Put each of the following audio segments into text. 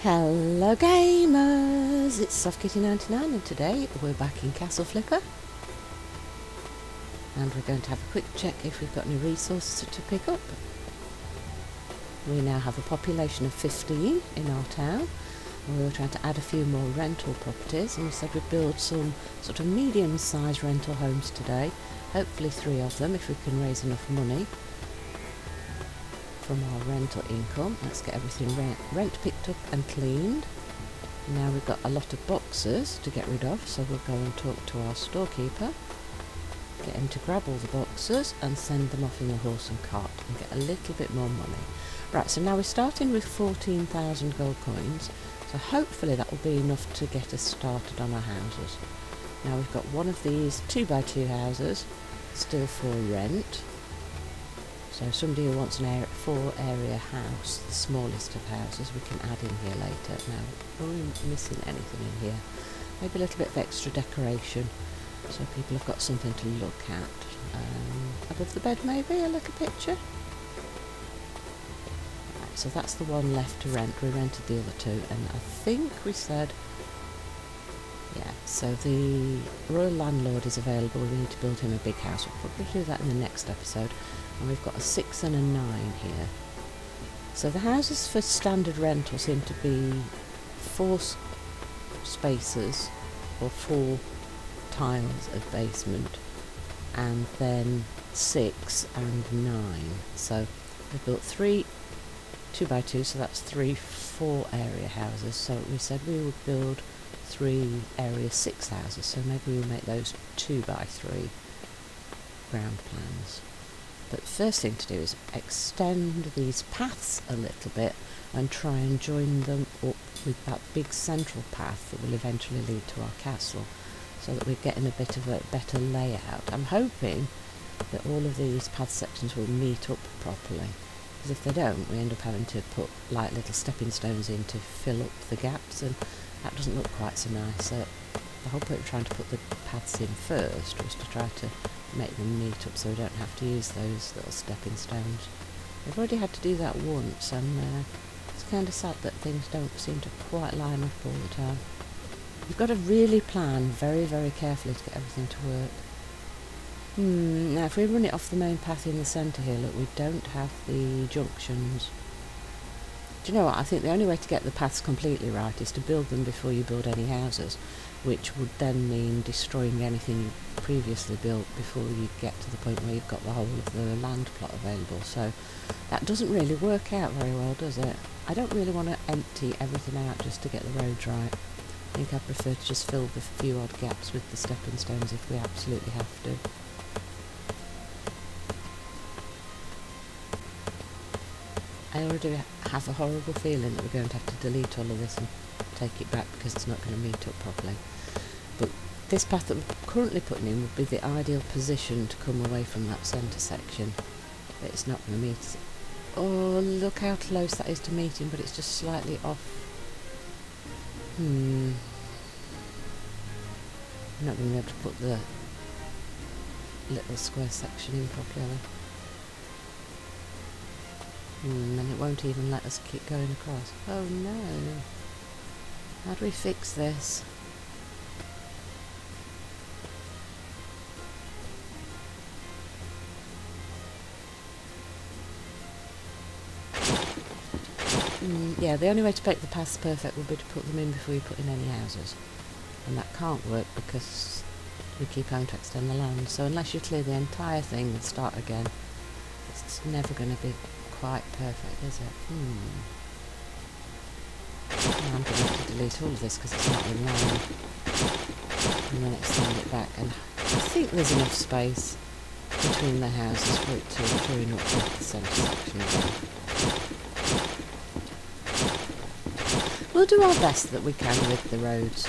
Hello gamers, it's SoftKitty99 and today we're back in Castle Flipper and we're going to have a quick check if we've got any resources to pick up. We now have a population of 15 in our town and we were trying to add a few more rental properties, and we said we'd build some sort of medium-sized rental homes today, hopefully 3 of them if we can raise enough money from our rental income. Let's get everything rent picked up and cleaned. Now we've got a lot of boxes to get rid of, so we'll go and talk to our storekeeper, get him to grab all the boxes and send them off in a horse and cart and get a little bit more money. Right, so now we're starting with 14,000 gold coins, so hopefully that will be enough to get us started on our houses. Now we've got one of these 2x2 houses still for rent. So somebody who wants an 4-area house, the smallest of houses, we can add in here later. Now, are we missing anything in here? Maybe a little bit of extra decoration, so people have got something to look at. Above the bed maybe, a little picture. Right, so that's the one left to rent. We rented the other 2, and I think we said, yeah, so the royal landlord is available. We need to build him a big house. We'll probably do that in the next episode. And we've got a 6 and a 9 here. So the houses for standard rental seem to be 4 spaces or 4 tiles of basement, and then 6 and 9. So we built 3 2x2, so that's 3 4-area houses. So we said we would build 3 area 6 houses, so maybe we'll make those 2x3 ground plans. But the first thing to do is extend these paths a little bit and try and join them up with that big central path that will eventually lead to our castle, so that we're getting a bit of a better layout. I'm hoping that all of these path sections will meet up properly, because if they don't, we end up having to put like little stepping stones in to fill up the gaps, and that doesn't look quite so nice. So the whole point of trying to put the paths in first was to try to make them meet up so we don't have to use those little stepping stones. We've already had to do that once, and it's kind of sad that things don't seem to quite line up all the time. You've got to really plan very, very carefully to get everything to work. Now if we run it off the main path in the centre here, look, we don't have the junctions. Do you know what? I think the only way to get the paths completely right is to build them before you build any houses, which would then mean destroying anything you previously built before you get to the point where you've got the whole of the land plot available. So that doesn't really work out very well, does it? I don't really want to empty everything out just to get the roads right. I think I prefer to just fill the few odd gaps with the stepping stones if we absolutely have to. I already have a horrible feeling that we're going to have to delete all of this and take it back because it's not going to meet up properly. But this path that we're currently putting in would be the ideal position to come away from that centre section, but it's not going to meet. Oh, look how close that is to meeting, but it's just slightly off. I'm not going to be able to put the little square section in properly. And it won't even let us keep going across. Oh no. How do we fix this? Yeah, the only way to make the paths perfect would be to put them in before you put in any houses. And that can't work because we keep having to extend the land. So unless you clear the entire thing and start again, it's never going to be quite perfect, is it? I'm going to have to delete all of this because it's not in line, and then extend it back, and I think there's enough space between the houses for it to join up with the centre section again. We'll do our best that we can with the roads,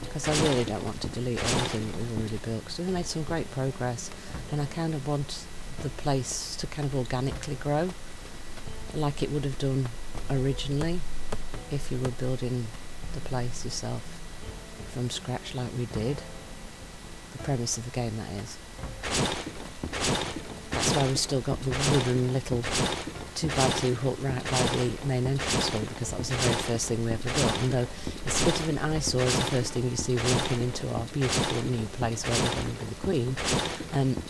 because I really don't want to delete everything that we've already built, because we've made some great progress, and I kind of want the place to kind of organically grow like it would have done originally if you were building the place yourself from scratch like we did. The premise of the game, that is. that's why we've still got the wooden little 2x2 hut right by the main entrance hall, because that was the very first thing we ever built. And though it's a bit of an eyesore as the first thing you see walking into our beautiful new place where we're going to be the Queen,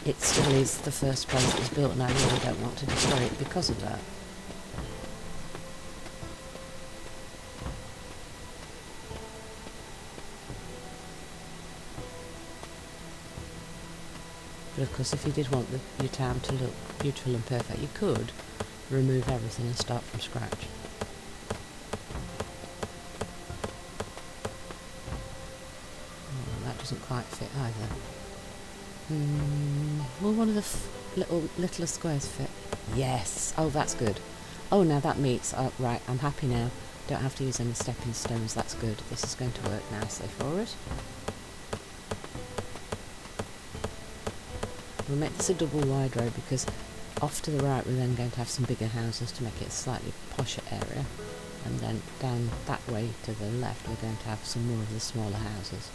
it still is the first place that was built, and I really don't want to destroy it because of that. But of course, if you did want your town to look beautiful and perfect, you could remove everything and start from scratch. Oh, that doesn't quite fit either. Will one of the littler squares fit? Yes! Oh, that's good. Oh, now that meets. Oh, right, I'm happy now. Don't have to use any stepping stones. That's good. This is going to work nicely for us. We'll make this a double wide road because off to the right we're then going to have some bigger houses to make it a slightly posher area, and then down that way to the left we're going to have some more of the smaller houses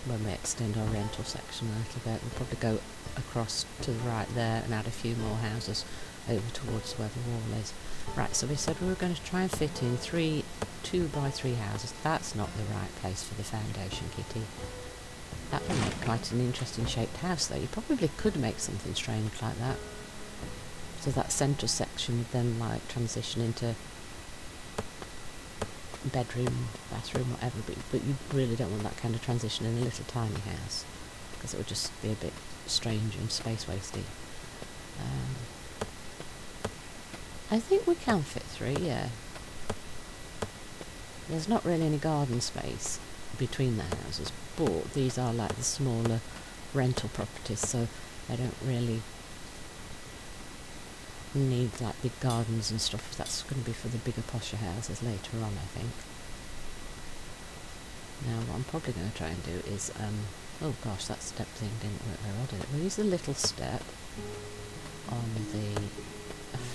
when we extend our rental section a little bit. We'll probably go across to the right there and add a few more houses over towards where the wall is. Right, so we said we were going to try and fit in 3 2x3 houses. That's not the right place for the foundation, Kitty. That would make quite an interesting shaped house though. You probably could make something strange like that. So that central section would then like transition into bedroom, bathroom, whatever, but you really don't want that kind of transition in a little tiny house because it would just be a bit strange and space wasting. I think we can fit 3, yeah. There's not really any garden space between the houses, but these are like the smaller rental properties, so they don't really need like big gardens and stuff. That's going to be for the bigger posher houses later on, I think. Now what I'm probably going to try and do is oh gosh, that step thing didn't work very well, did it? We'll use the little step on the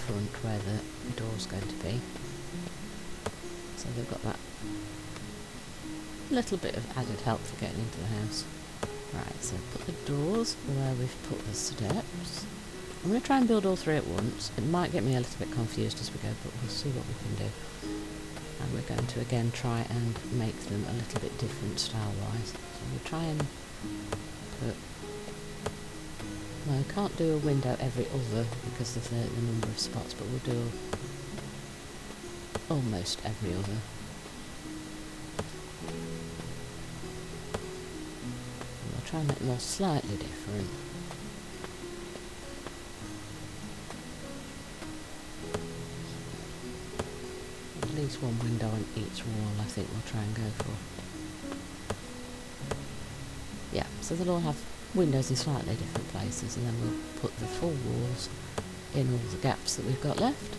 front where the door's going to be, so they've got that little bit of added help for getting into the house. Right, so put the doors where we've put the steps. I'm going to try and build all 3 at once. It might get me a little bit confused as we go, but we'll see what we can do. And we're going to again try and make them a little bit different style-wise. So we'll try and put... Well, I can't do a window every other because of the number of spots, but we'll do almost every other. Try and make them all slightly different. At least one window on each wall I think we'll try and go for. Yeah, so they'll all have windows in slightly different places, and then we'll put the full walls in all the gaps that we've got left.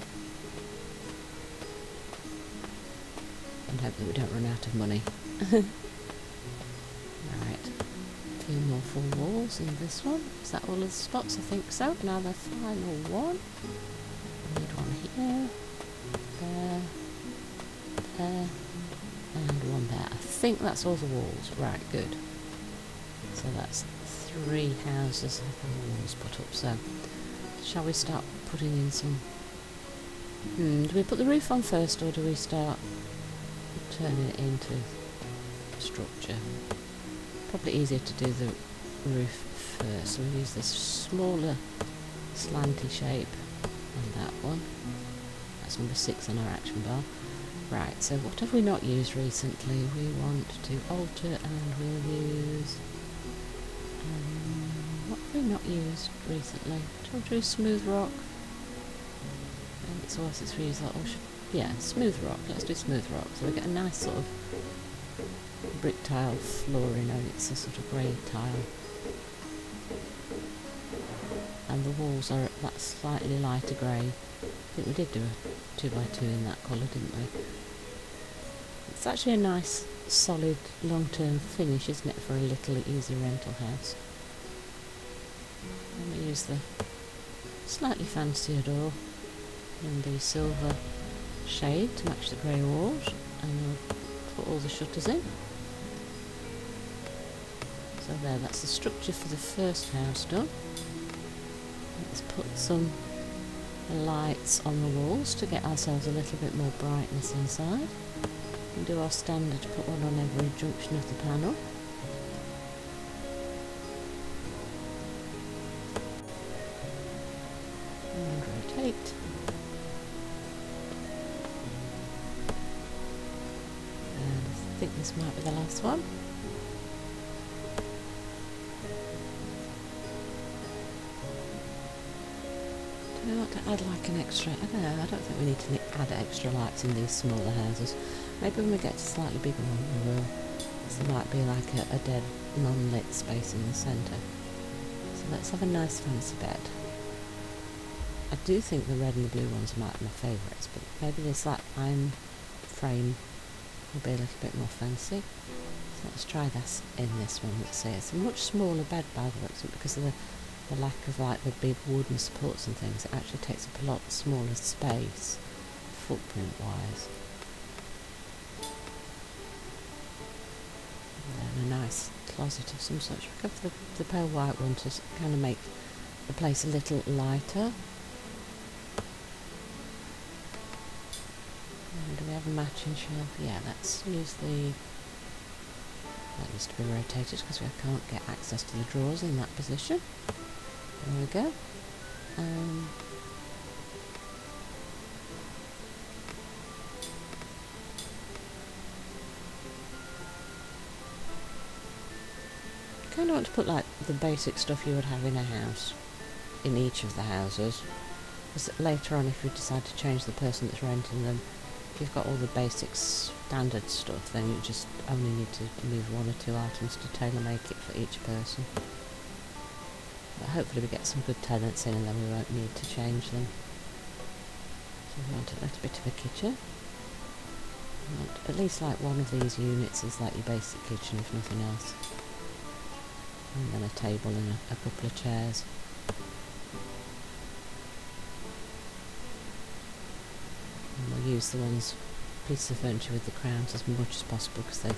And hope that we don't run out of money. More full walls in this one. Is that all of the spots? I think so. Now the final one. We need one here, there, and one there. I think that's all the walls. Right, good. So that's 3 houses and walls put up. So shall we start putting in some... do we put the roof on first, or do we start turning it into structure? Probably easier to do the roof first, so we'll use this smaller slanty shape on that one. That's number 6 on our action bar. Right, so what have we not used recently? We want to alter, and we'll use... what have we not used recently? Do you want to do smooth rock? I think it's worth it to use that. Yeah, smooth rock. Let's do smooth rock. So we get a nice sort of brick tile flooring, and it's a sort of grey tile, and the walls are that slightly lighter grey. I think we did do a 2x2 in that colour, didn't we? It's actually a nice solid long-term finish, isn't it, for a little easy rental house. And we use the slightly fancier door in the silver shade to match the grey walls, and we'll put all the shutters in. So So there, that's the structure for the first house done. Let's put some lights on the walls to get ourselves a little bit more brightness inside. We'll do our standard, put one on every junction of the panel. And rotate. And I think this might be the last one. Do I want to add like an extra, I don't know, I don't think we need to add extra lights in these smaller houses. Maybe when we get to slightly bigger one we will. So there might be like a dead non-lit space in the centre. So let's have a nice fancy bed. I do think the red and the blue ones might be my favourites, but maybe this like iron frame will be a little bit more fancy. So let's try this in this one. Let's see, it's a much smaller bed by the looks of it because of the lack of like the big wooden supports and things. It actually takes up a lot smaller space footprint wise. And then a nice closet of some sort. We go for the pale white one to kind of make the place a little lighter. And do we have a matching shelf? Yeah, let's use the, that needs to be rotated because we can't get access to the drawers in that position. There we go. Kind of want to put like the basic stuff you would have in a house in each of the houses. Because later on, if you decide to change the person that's renting them, if you've got all the basic standard stuff, then you just only need to move one or two items to tailor make it for each person. But hopefully we get some good tenants in and then we won't need to change them. So we want a little bit of a kitchen. We want at least like one of these units is like your basic kitchen if nothing else. And then a table and a couple of chairs. And we'll use the pieces of furniture with the crowns as much as possible because they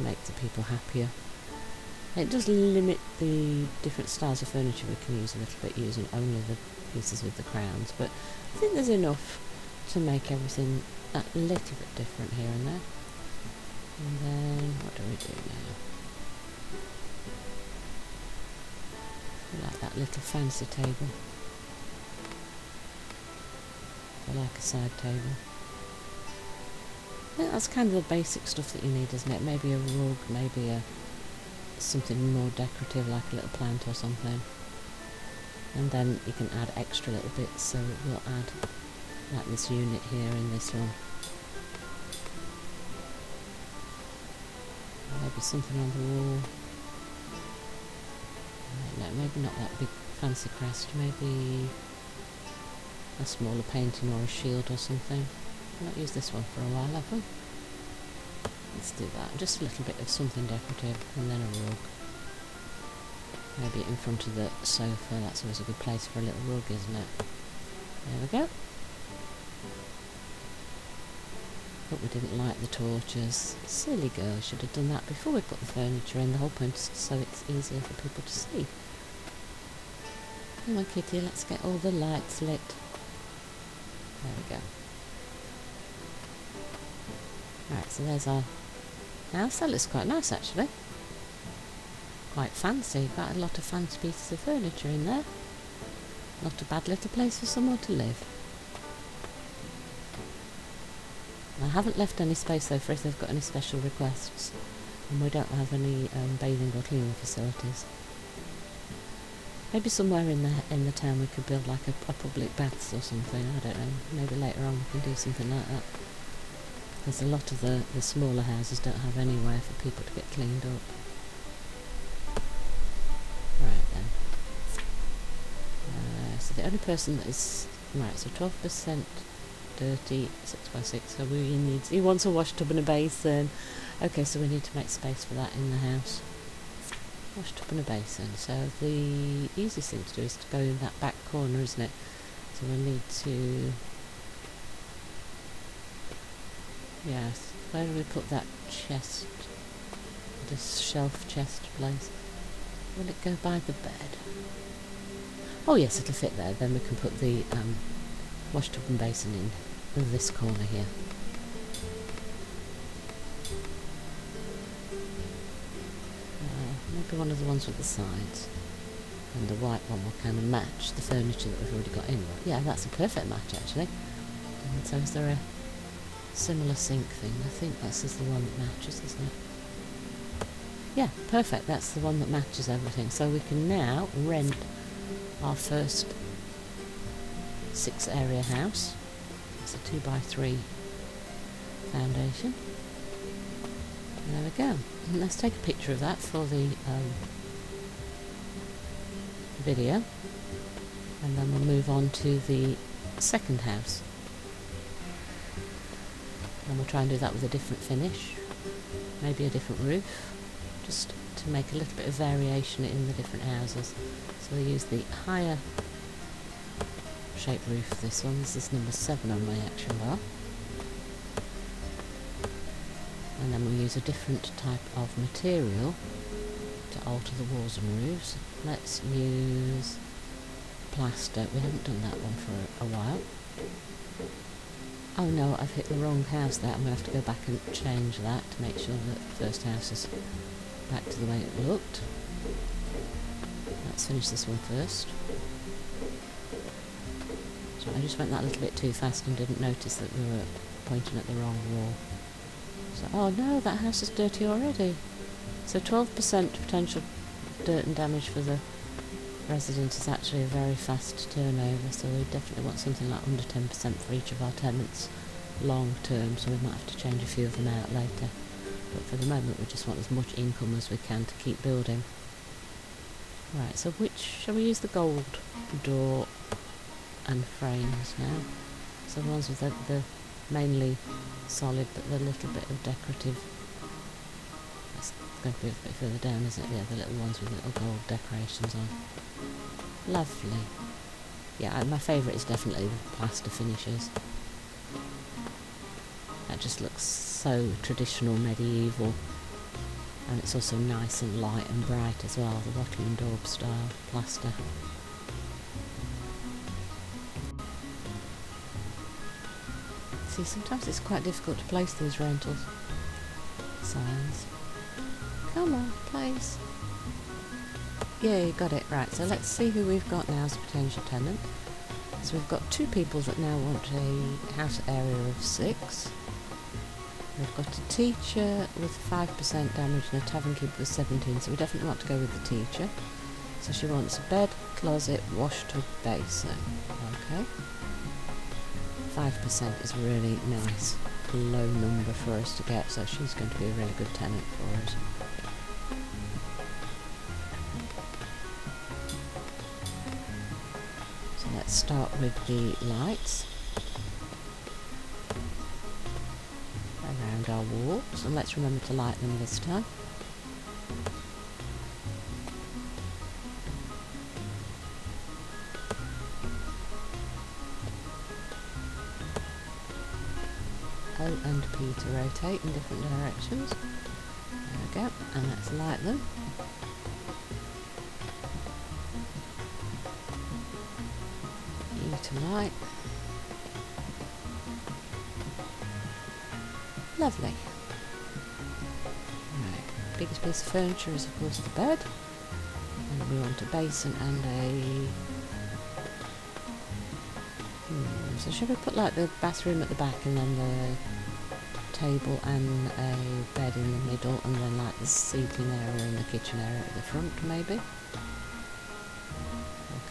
make the people happier. It does limit the different styles of furniture we can use a little bit using only the pieces with the crowns, but I think there's enough to make everything a little bit different here and there. And then what do we do now? I like that little fancy table. I like a side table. I think that's kind of the basic stuff that you need, isn't it? Maybe a rug, maybe something more decorative like a little plant or something. And then you can add extra little bits, so we'll add like this unit here and this one. Maybe something on the wall. No, maybe not that big fancy crest, maybe a smaller painting or a shield or something. I've not used this one for a while, have we? Let's do that, just a little bit of something decorative and then a rug. Maybe in front of the sofa, that's always a good place for a little rug, isn't it? There we go. But we didn't light the torches. Silly girl, should have done that before we put the furniture in. The whole point is so it's easier for people to see. Come on Kitty, let's get all the lights lit. There we go. Right, so there's our house. That looks quite nice actually. Quite fancy, quite a lot of fancy pieces of furniture in there. Not a bad little place for someone to live. I haven't left any space though for if they've got any special requests, and we don't have any bathing or cleaning facilities. Maybe somewhere in the town we could build like a public baths or something, I don't know, maybe later on we can do something like that. Because a lot of the smaller houses don't have anywhere for people to get cleaned up. Right then. So the only person that is, right, so 12% dirty, 6x6, so he wants a wash tub and a basin. Okay, so we need to make space for that in the house. Wash tub and a basin. So the easiest thing to do is to go in that back corner, isn't it? So we'll need to, yes, where do we put that chest? This shelf chest place. Will it go by the bed? Oh yes, it'll fit there. Then we can put the wash tub and basin in this corner here. Maybe one of the ones with the sides. And the white one will kind of match the furniture that we've already got in. Yeah, that's a perfect match actually. And so is there a similar sink thing? I think this is the one that matches, isn't it? Yeah, perfect. That's the one that matches everything. So we can now rent our first 6-area house. It's a 2x3 foundation. And there we go. And let's take a picture of that for the video, and then we'll move on to the second house. And we'll try and do that with a different finish, maybe a different roof, just to make a little bit of variation in the different houses. So we'll use the higher shaped roof for this one. This is number 7 on my action bar. And then we'll use a different type of material to alter the walls and roofs. Let's use plaster. We haven't done that one for a while. Oh no, I've hit the wrong house there. I'm going to have to go back and change that to make sure that the first house is back to the way it looked. Let's finish this one first. So I just went that little bit too fast and didn't notice that we were pointing at the wrong wall. So, oh no, that house is dirty already. So 12% potential dirt and damage for the resident is actually a very fast turnover, so we definitely want something like under 10% for each of our tenants long term, so we might have to change a few of them out later. But for the moment we just want as much income as we can to keep building. Right, so shall we use the gold door and frames now? So the ones with the mainly solid but the little bit of decorative. That's going to be a bit further down, isn't it? Yeah, the little ones with little gold decorations on. Lovely. Yeah, my favourite is definitely the plaster finishes. That just looks so traditional, medieval, and it's also nice and light and bright as well, the wattle and daub style plaster. See, sometimes it's quite difficult to place these rental signs. Come on, place. Yeah, you got it. Right, so let's see who we've got now as a potential tenant. So we've got 2 people that now want a house area of 6. We've got a teacher with 5% damage and a tavern keeper with 17, so we definitely want to go with the teacher. So she wants a bed, closet, wash tub, basin. Okay. 5% is really nice, low number for us to get, so she's going to be a really good tenant for us. So let's start with the lights around our walls, and let's remember to light them this time. O and P to rotate in different directions. There we go, and let's light them. E to light. Lovely. Right, biggest piece of furniture is of course the bed. And we want a basin and a... So should we put like the bathroom at the back and then the table and a bed in the middle and then like the seating area and the kitchen area at the front maybe? Or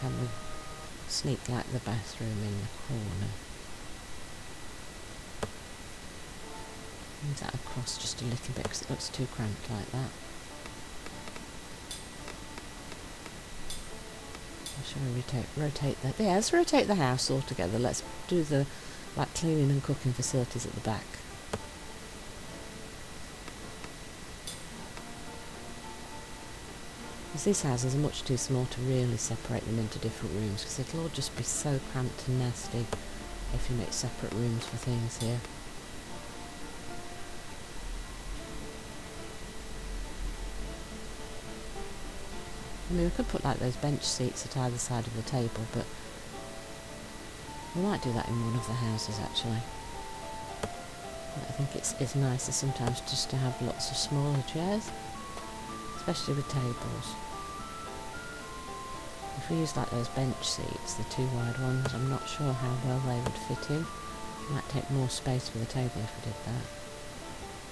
can we sneak like the bathroom in the corner? Move that across just a little bit because it looks too cramped like that. Shall we rotate that? Yeah, let's rotate the house altogether. Let's do the like cleaning and cooking facilities at the back. Because these houses are much too small to really separate them into different rooms, because it'll all just be so cramped and nasty if you make separate rooms for things here. I mean, we could put like those bench seats at either side of the table, but we might do that in one of the houses actually. I think it's nicer sometimes just to have lots of smaller chairs, especially with tables. If we use like those bench seats, the two wide ones, I'm not sure how well they would fit in. It might take more space for the table if we did that.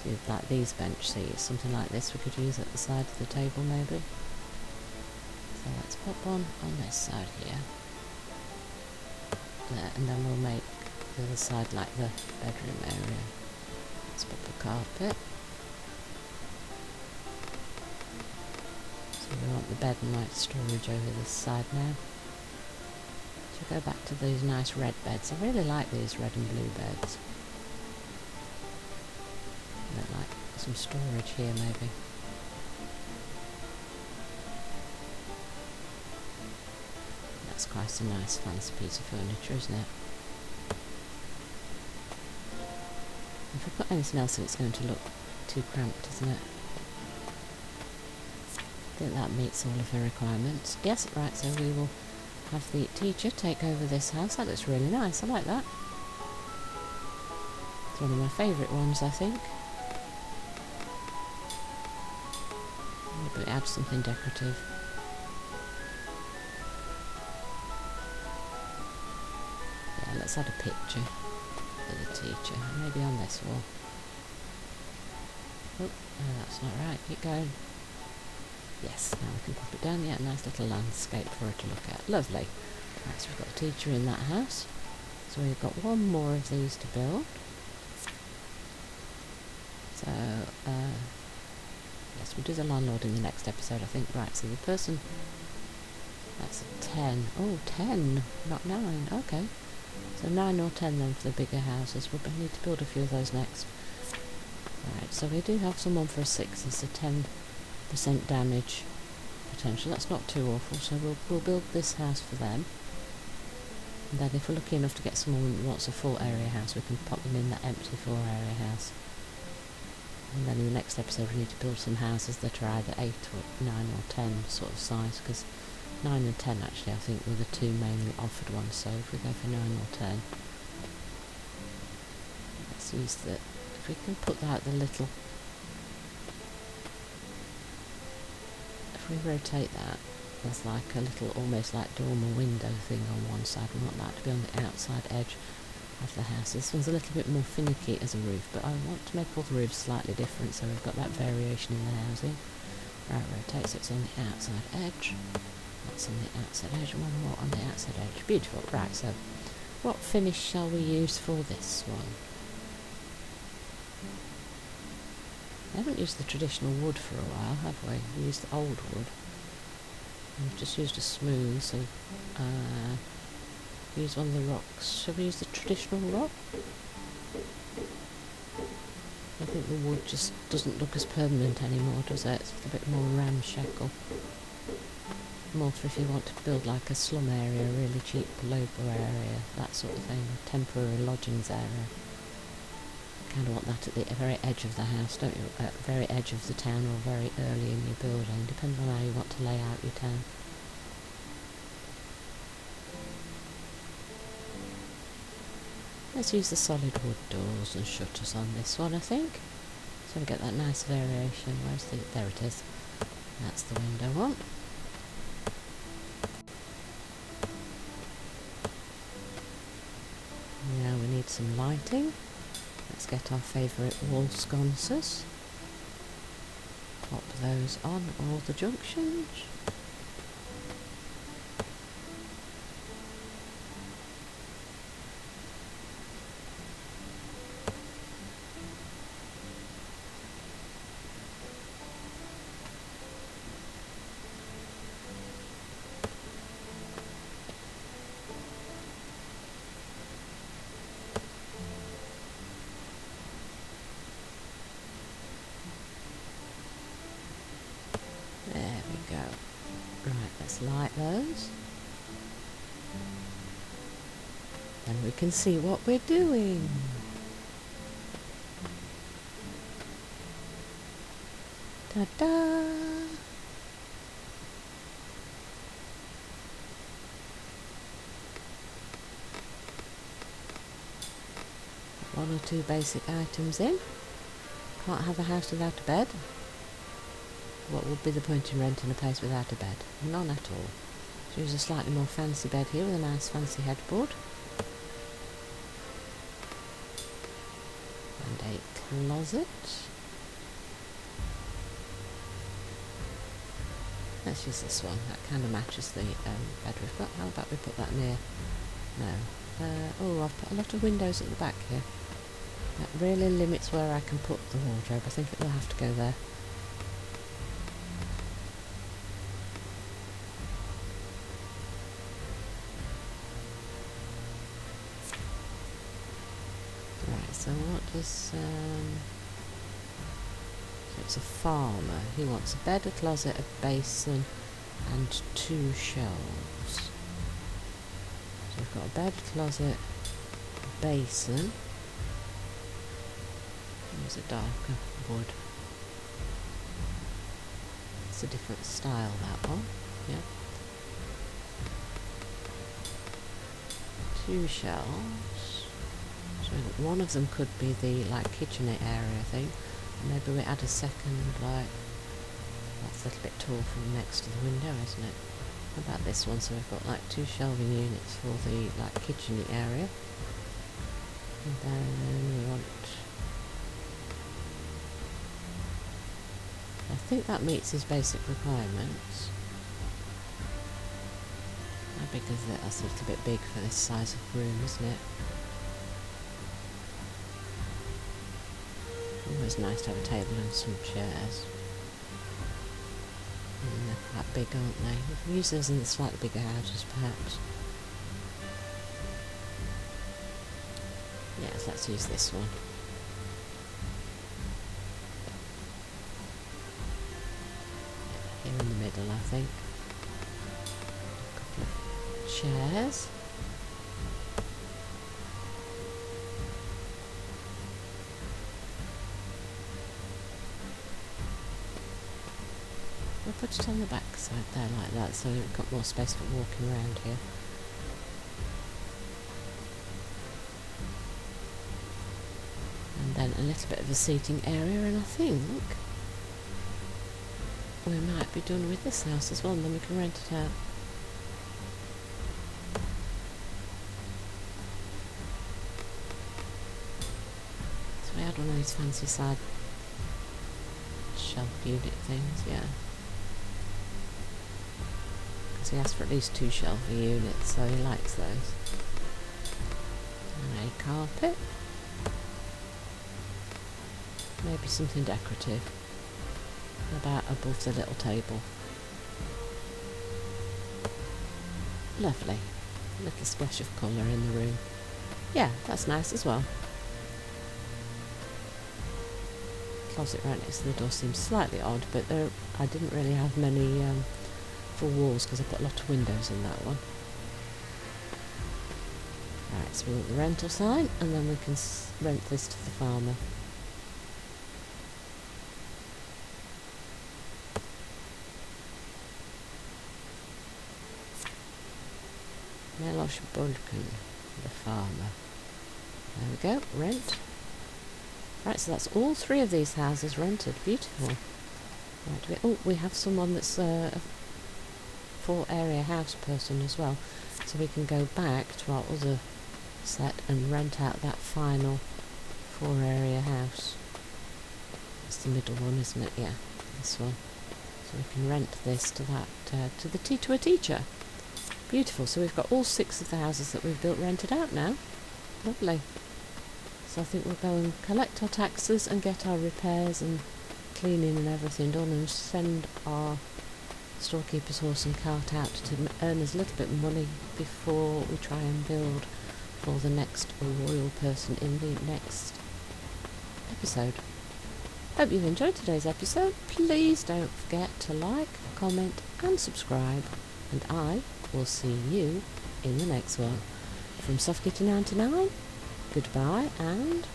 Did like these bench seats, something like this we could use at the side of the table maybe. So let's pop one on this side here. There, and then we'll make the other side like the bedroom area. Let's put the carpet. So we want the bed and light storage over this side now. So go back to these nice red beds. I really like these red and blue beds. I'd like some storage here maybe. That's quite a nice fancy piece of furniture, isn't it? If we put anything else in, it's going to look too cramped, isn't it? I think that meets all of the requirements. Yes, right, so we will have the teacher take over this house. That looks really nice, I like that. It's one of my favourite ones, I think. But it adds something decorative. Yeah, let's add a picture for the teacher, maybe on this wall. Oh, no, that's not right, keep going. Yes, now we can pop it down. Yeah, nice little landscape for her to look at. Lovely. Right, so we've got a teacher in that house. So we've got one more of these to build. So, yes, we'll do the landlord in the next episode, I think. Right, so the person... That's a 10. Oh, 10, not 9. Okay. So 9 or 10 then for the bigger houses. We'll need to build a few of those next. Right, so we do have someone for a 6. It's a 10% damage potential. That's not too awful, so we'll build this house for them. And then if we're lucky enough to get someone who wants a full area house, we can pop them in that empty 4 area house. And then in the next episode we need to build some houses that are either 8 or 9 or 10 sort of size, because 9 and 10 actually I think were the two mainly offered ones, so if we go for 9 or 10, let's use the, if we can put that the little, if we rotate that, there's like a little almost like dormer window thing on one side. We want that to be on the outside edge of the house. This one's a little bit more finicky as a roof, but I want to make all the roofs slightly different, so we've got that variation in the housing. Right, rotate so it's on the outside edge. That's on the outside edge, one more on the outside edge. Beautiful. Right, so what finish shall we use for this one? I haven't used the traditional wood for a while, have we? We used the old wood. We've just used a smooth, so use one of the rocks. Shall we use the traditional rock? I think the wood just doesn't look as permanent anymore, does it? It's a bit more ramshackle. More for if you want to build like a slum area, a really cheap local area, that sort of thing, a temporary lodgings area. Kind of want that at the very edge of the house, don't you? At the very edge of the town or very early in your building, depending on how you want to lay out your town. Let's use the solid wood doors and shutters on this one, I think. So we get that nice variation. Where's the... there it is. That's the window one. Now we need some lighting. Let's get our favourite wall sconces. Pop those on all the junctions. Light those, and we can see what we're doing. Ta-da! one or two basic items in. Can't have a house without a bed. What would be the point in renting a place without a bed? None at all. So use a slightly more fancy bed here with a nice fancy headboard. And a closet. Let's use this one. That kind of matches the bed we've got. How about we put that near? No. Oh, I've put a lot of windows at the back here. That really limits where I can put the wardrobe. I think it will have to go there. Right, so what does... so it's a farmer. He wants a bed, a closet, a basin and 2 shelves. So we've got a bed, closet, a basin. There's a darker wood. It's a different style, that one. Yeah. 2 shelves. So one of them could be the kitchenette area thing. Maybe we add a second, that's a little bit tall from next to the window, isn't it? How about this one? So we've got 2 shelving units for the kitchenette area. And then we want... I think that meets his basic requirements. How big is it? That's a little bit big for this size of room, isn't it? Always nice to have a table and some chairs. And they're quite big, aren't they? We can use those in the slightly bigger houses, perhaps. Yes, let's use this one. Here in the middle, I think. A couple of chairs. We'll put it on the back side there like that, so we've got more space for walking around here. And then a little bit of a seating area, and I think we might be done with this house as well, and then we can rent it out. So we had one of these fancy side shelf unit things, yeah. Because he asked for at least 2 shelving units, so he likes those. And a carpet. Maybe something decorative. About above the little table. Lovely. A little splash of colour in the room. Yeah, that's nice as well. Closet right next to the door seems slightly odd, but I didn't really have many full walls because I put a lot of windows in that one. Right, so we want the rental sign, and then we can rent this to the farmer. Melosh Bulkin, the farmer. There we go, rent. Right, so that's all 3 of these houses rented. Beautiful. Right, we have someone that's a 4-area house person as well, so we can go back to our other set and rent out that final 4-area house. It's the middle one, isn't it? Yeah, this one. So we can rent this to that to the to a teacher. Beautiful. So we've got all 6 of the houses that we've built rented out now. Lovely. So I think we'll go and collect our taxes and get our repairs and cleaning and everything done, and send our storekeeper's horse and cart out to earn us a little bit of money before we try and build for the next royal person in the next episode. Hope you've enjoyed today's episode. Please don't forget to like, comment and subscribe, and I will see you in the next one. From Softkitty99, goodbye and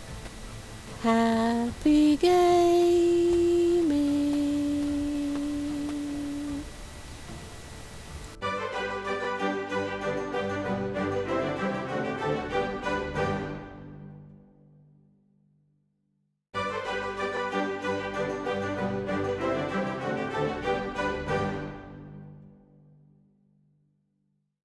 happy game!